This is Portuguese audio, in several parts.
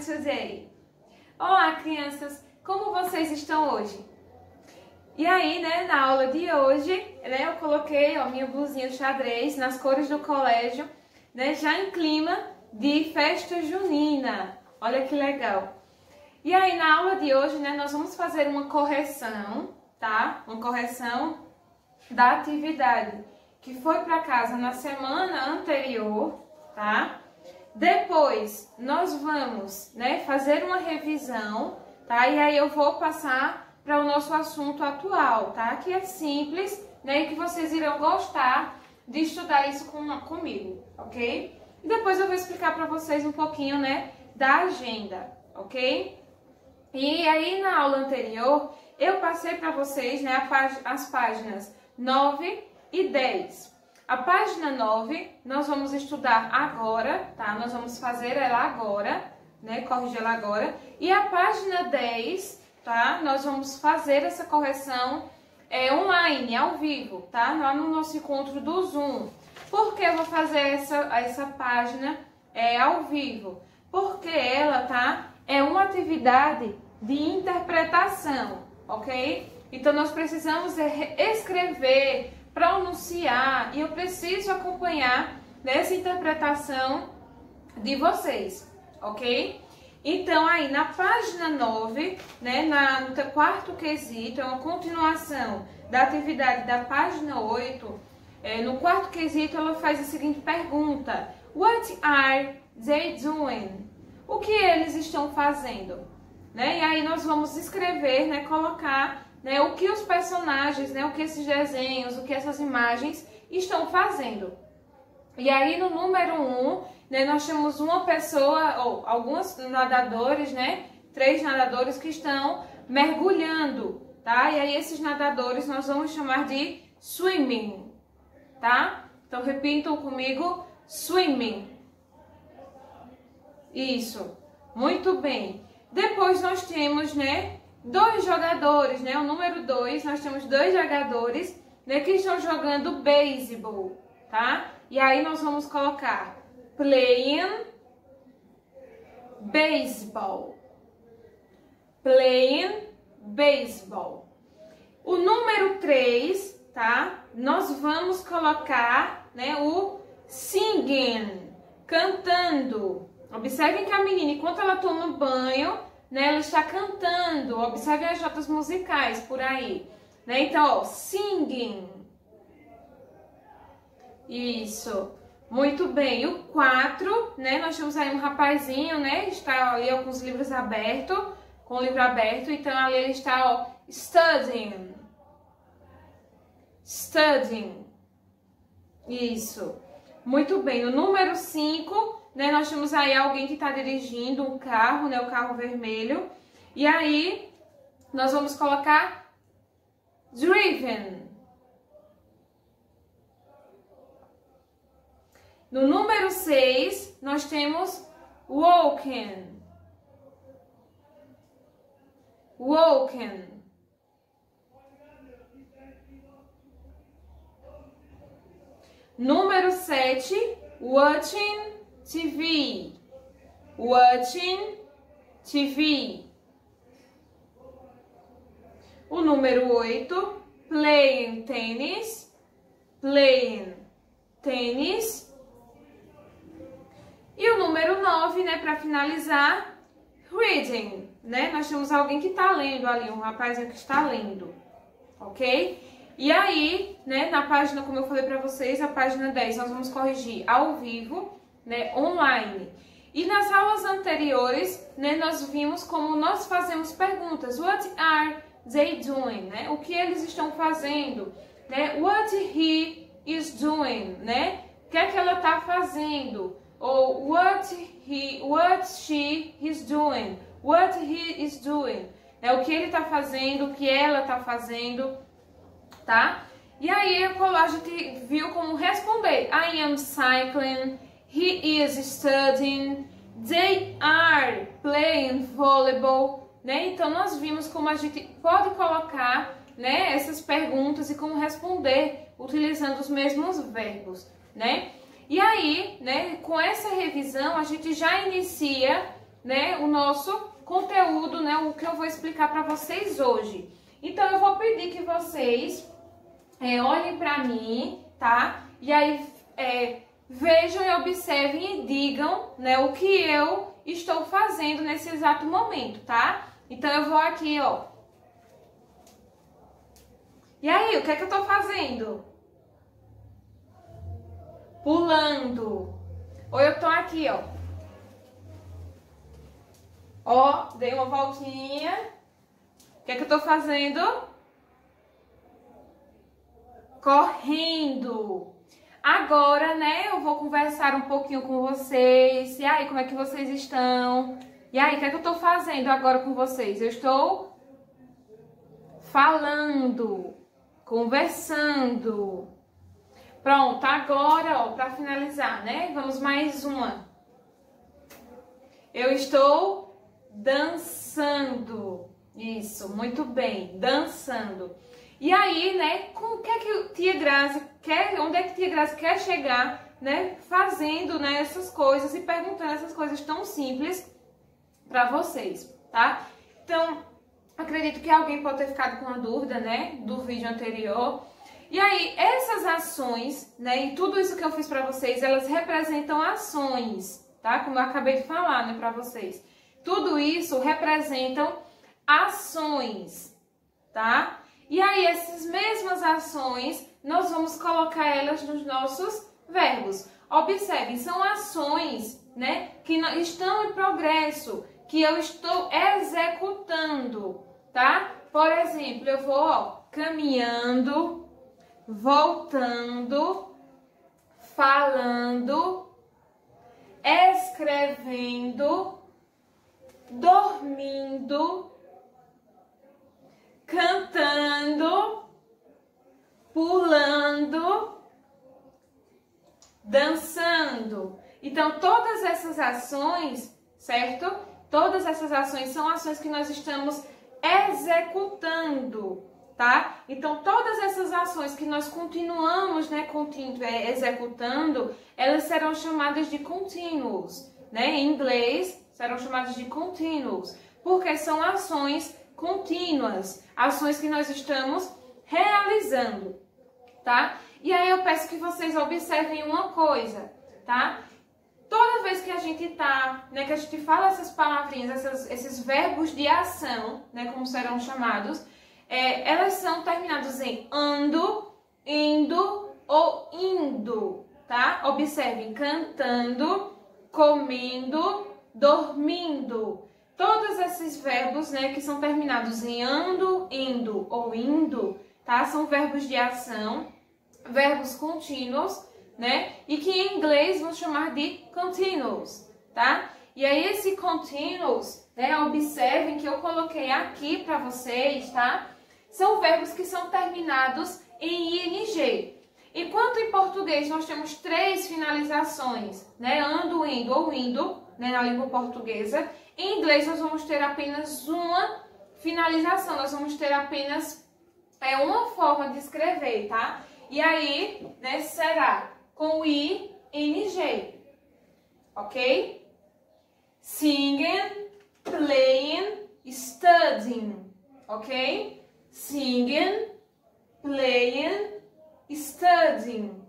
today? Olá, crianças! Como vocês estão hoje? E aí, né, na aula de hoje, né, eu coloquei, ó, minha blusinha de xadrez nas cores do colégio, né, já em clima de festa junina. Olha que legal! E aí, na aula de hoje, né, nós vamos fazer uma correção, tá? Uma correção da atividade que foi para casa na semana anterior, tá? Depois, nós vamos, né, fazer uma revisão, tá? E aí eu vou passar para o nosso assunto atual, tá? Que é simples, né? E que vocês irão gostar de estudar isso comigo, ok? E depois eu vou explicar para vocês um pouquinho, né, da agenda, ok? E aí, na aula anterior, eu passei para vocês, né, as páginas 9 e 10. A página 9, nós vamos estudar agora, tá? Nós vamos fazer ela agora, né? Corrigir ela agora. E a página 10, tá? Nós vamos fazer essa correção online, ao vivo, tá? Lá no nosso encontro do Zoom. Por que eu vou fazer essa página ao vivo? Porque ela, tá? É uma atividade de interpretação, ok? Então, nós precisamos escrever, pronunciar, e eu preciso acompanhar nessa interpretação de vocês, ok? Então, aí na página 9, né, no quarto quesito, é uma continuação da atividade da página 8, no quarto quesito ela faz a seguinte pergunta: What are they doing? O que eles estão fazendo? Né? E aí nós vamos escrever, né, colocar, né, o que os personagens, né, o que esses desenhos, o que essas imagens estão fazendo. E aí no número 1, né, nós temos uma pessoa, ou alguns nadadores, né, 3 nadadores que estão mergulhando, tá? E aí esses nadadores nós vamos chamar de swimming, tá? Então repitam comigo, swimming. Isso, muito bem. Depois nós temos, né, 2 jogadores, né? O número 2, nós temos 2 jogadores, né, que estão jogando beisebol, tá? E aí nós vamos colocar playing baseball. Playing baseball. O número 3, tá? Nós vamos colocar, né, o singing, cantando. Observem que a menina, enquanto ela toma banho, né, ela está cantando. Observem as notas musicais por aí, né? Então, ó, singing. Isso. Muito bem. E o 4, né, nós temos aí um rapazinho, né, está ali ó, com os livros abertos, com o livro aberto. Então, ali ele está, ó, studying. Studying. Isso. Muito bem. No número 5... né, nós temos aí alguém que está dirigindo um carro, né, o carro vermelho. E aí, nós vamos colocar driven. No número 6, nós temos walking. Walking. Número 7, watching TV. Watching TV. O número 8, playing tennis. Playing tennis. E o número 9, né, para finalizar, reading, né? Nós temos alguém que está lendo ali, um rapazinho que está lendo, ok? E aí, né, na página, como eu falei para vocês, a página 10, nós vamos corrigir ao vivo, né, online. E nas aulas anteriores, né, nós vimos como nós fazemos perguntas. What are they doing? Né? O que eles estão fazendo? Né? What he is doing? Né? O que é que ela está fazendo? Ou what she is doing? What he is doing? É o que ele está fazendo, o que ela está fazendo, tá? E aí a gente viu como responder. I am cycling. He is studying. They are playing volleyball. Né? Então, nós vimos como a gente pode colocar, né, essas perguntas e como responder utilizando os mesmos verbos, né? E aí, né, com essa revisão, a gente já inicia, né, o nosso conteúdo, né, o que eu vou explicar para vocês hoje. Então, eu vou pedir que vocês olhem para mim, tá? E aí, vejam e observem e digam, né, o que eu estou fazendo nesse exato momento, tá? Então, eu vou aqui, ó. E aí, o que é que eu tô fazendo? Pulando. Ou eu tô aqui, ó. Ó, dei uma voltinha. O que é que eu tô fazendo? Correndo. Agora, né, eu vou conversar um pouquinho com vocês. E aí, como é que vocês estão? E aí, o que é que eu tô fazendo agora com vocês? Eu estou falando, conversando. Pronto, agora, ó, para finalizar, né? Vamos mais uma. Eu estou dançando. Isso, muito bem, dançando. E aí, né, com o que é que tia Grazi quer, onde é que tia Grazi quer chegar, né, fazendo, né, essas coisas e perguntando essas coisas tão simples para vocês, tá? Então, acredito que alguém pode ter ficado com uma dúvida, né, do vídeo anterior. E aí, essas ações, né, e tudo isso que eu fiz para vocês, elas representam ações, tá? Como eu acabei de falar, né, para vocês. Tudo isso representam ações, tá? E aí, essas mesmas ações, nós vamos colocar elas nos nossos verbos. Observem, são ações, né, que estão em progresso, que eu estou executando, tá? Por exemplo, eu vou, ó, caminhando, voltando, falando, escrevendo, dormindo, cantando, pulando, dançando. Então, todas essas ações, certo? Todas essas ações são ações que nós estamos executando, tá? Então, todas essas ações que nós continuamos, né, executando, elas serão chamadas de continuous, né? Em inglês, serão chamadas de continuous, porque são ações contínuas, ações que nós estamos realizando, tá? E aí eu peço que vocês observem uma coisa, tá? Toda vez que a gente tá, né, que a gente fala essas palavrinhas, esses verbos de ação, né, como serão chamados, elas são terminadas em ando, indo ou indo, tá? Observem, cantando, comendo, dormindo. Todos esses verbos, né, que são terminados em ando, indo ou indo, tá? São verbos de ação, verbos contínuos, né? E que em inglês vamos chamar de continuous, tá? E aí esse continuous, né, observem que eu coloquei aqui para vocês, tá? São verbos que são terminados em ing. Enquanto em português nós temos 3 finalizações, né? Ando, indo ou indo, né, na língua portuguesa. Em inglês nós vamos ter apenas uma finalização, nós vamos ter apenas uma forma de escrever, tá? E aí, né, será com ing, ok? Singing, playing, studying, ok? Singing, playing, studying,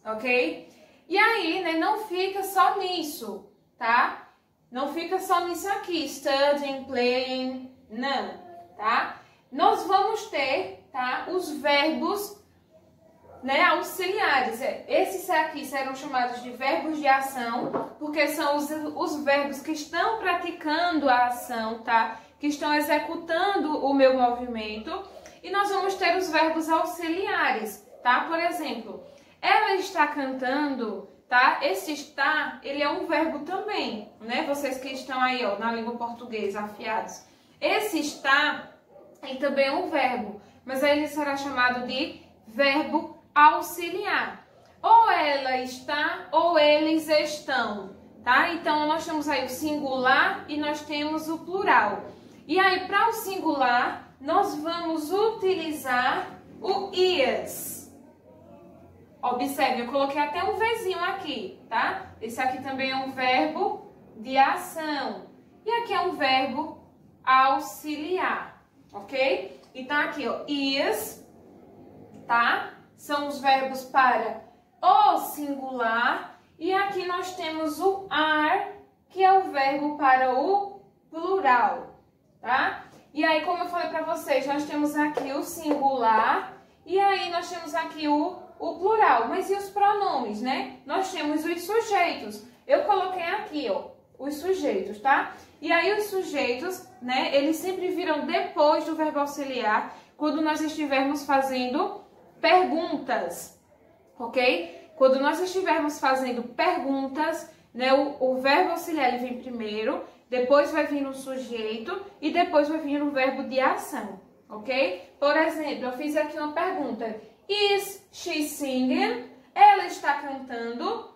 ok? E aí, né, não fica só nisso, tá? Não fica só nisso aqui, studying, playing, não, tá? Nós vamos ter, tá, os verbos, né, auxiliares. Esses aqui serão chamados de verbos de ação, porque são os verbos que estão praticando a ação, tá? Que estão executando o meu movimento. E nós vamos ter os verbos auxiliares, tá? Por exemplo, ela está cantando, tá? Esse está, ele é um verbo também, né? Vocês que estão aí, ó, na língua portuguesa, afiados. Esse está, ele também é um verbo, mas aí ele será chamado de verbo auxiliar. Ou ela está, ou eles estão, tá? Então, nós temos aí o singular e nós temos o plural. E aí, para o singular, nós vamos utilizar o is. Observe, eu coloquei até um Vzinho aqui, tá? Esse aqui também é um verbo de ação. E aqui é um verbo auxiliar, ok? Então aqui, ó, is, tá? São os verbos para o singular. E aqui nós temos o are, que é o verbo para o plural, tá? E aí, como eu falei para vocês, nós temos aqui o singular e aí nós temos aqui o plural. Mas e os pronomes, né? Nós temos os sujeitos. Eu coloquei aqui, ó, os sujeitos, tá? E aí os sujeitos, né, eles sempre virão depois do verbo auxiliar, quando nós estivermos fazendo perguntas, ok? Quando nós estivermos fazendo perguntas, né, o verbo auxiliar ele vem primeiro, depois vai vir o sujeito e depois vai vir o verbo de ação, ok? Por exemplo, eu fiz aqui uma pergunta. Is she singing? Ela está cantando?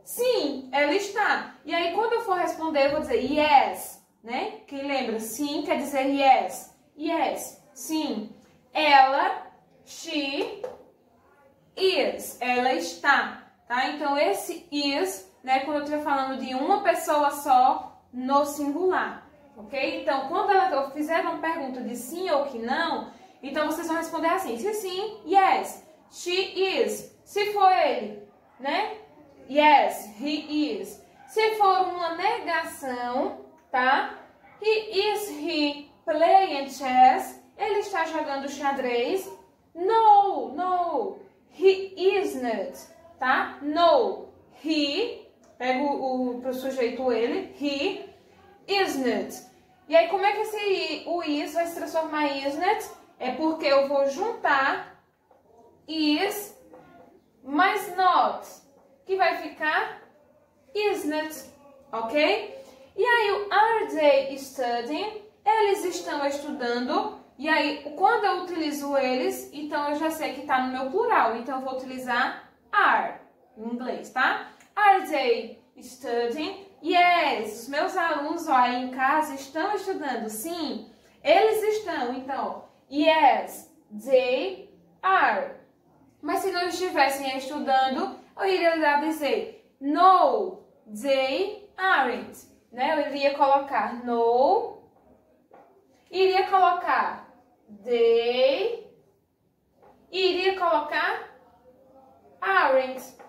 Sim, ela está. E aí, quando eu for responder, eu vou dizer yes, né? Quem lembra? Sim quer dizer yes. Yes, sim. Ela, she, is. Ela está, tá? Então, esse is, né? Quando eu estiver falando de uma pessoa só, no singular, ok? Então, quando ela fizer uma pergunta de sim ou que não, então vocês vão responder assim, se sim, yes, she is. Se for ele, né? Yes, he is. Se for uma negação, tá? He playing chess? Ele está jogando xadrez? No, he isn't, tá? No, he... Pego pro sujeito ele, he isn't. E aí, como é que o is vai se transformar em isn't? É porque eu vou juntar is mais not, que vai ficar isn't, ok? E aí, o are they studying? Eles estão estudando. E aí, quando eu utilizo eles, então eu já sei que está no meu plural. Então, eu vou utilizar are, em inglês, tá? Are they studying? Yes, os meus alunos ó, aí em casa estão estudando. Sim, eles estão. Então, yes, they are. Mas se não estivessem estudando, eu iria dizer no, they aren't. Né? Eu iria colocar no, iria colocar they, iria colocar aren't,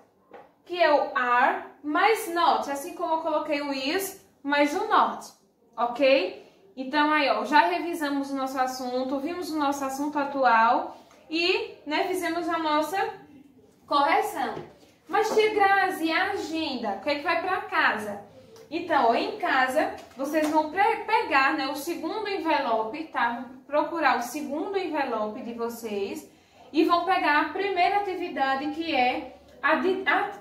que é o are mais not, assim como eu coloquei o is mais o not, ok? Então aí, ó, já revisamos o nosso assunto, vimos o nosso assunto atual e, né, fizemos a nossa correção. Mas, tia Grazi, a agenda, o que é que vai para casa? Então, ó, em casa, vocês vão pegar, né, o segundo envelope, tá? Procurar o segundo envelope de vocês e vão pegar a primeira atividade que é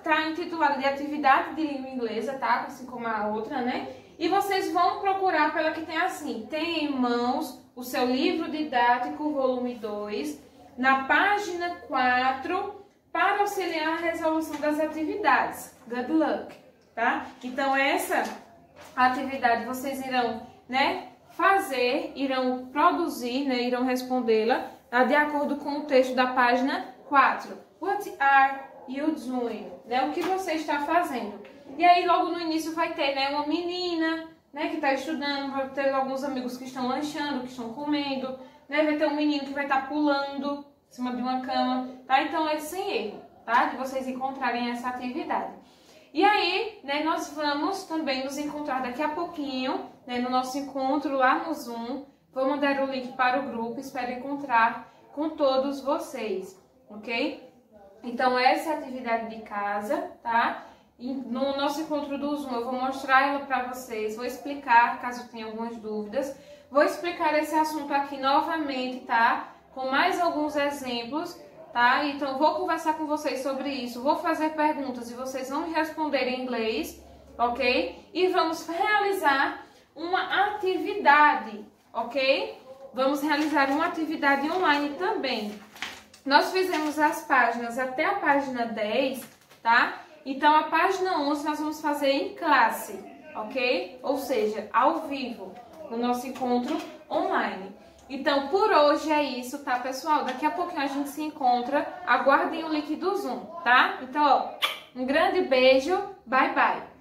tá intitulada de atividade de língua inglesa, tá? Assim como a outra, né? E vocês vão procurar pela que tem assim, tem em mãos o seu livro didático, volume 2, na página 4, para auxiliar a resolução das atividades. Good luck, tá? Então, essa atividade vocês irão, né, fazer, irão produzir, né, irão respondê-la, tá, de acordo com o texto da página 4. What are you doing? Né? O que você está fazendo? E aí, logo no início vai ter, né, uma menina, né, que está estudando, vai ter alguns amigos que estão lanchando, que estão comendo, né, vai ter um menino que vai estar pulando em cima de uma cama, tá? Então, é sem erro, tá? De vocês encontrarem essa atividade. E aí, né, nós vamos também nos encontrar daqui a pouquinho, né, no nosso encontro lá no Zoom. Vou mandar o link para o grupo, espero encontrar com todos vocês, ok? Então, essa é a atividade de casa, tá? E no nosso encontro do Zoom, eu vou mostrar ela para vocês, vou explicar, caso tenha algumas dúvidas. Vou explicar esse assunto aqui novamente, tá? Com mais alguns exemplos, tá? Então, vou conversar com vocês sobre isso, vou fazer perguntas e vocês vão me responder em inglês, ok? E vamos realizar uma atividade, ok? Vamos realizar uma atividade online também. Nós fizemos as páginas até a página 10, tá? Então, a página 11 nós vamos fazer em classe, ok? Ou seja, ao vivo, no nosso encontro online. Então, por hoje é isso, tá, pessoal? Daqui a pouquinho a gente se encontra. Aguardem o link do Zoom, tá? Então, ó, um grande beijo. Bye, bye.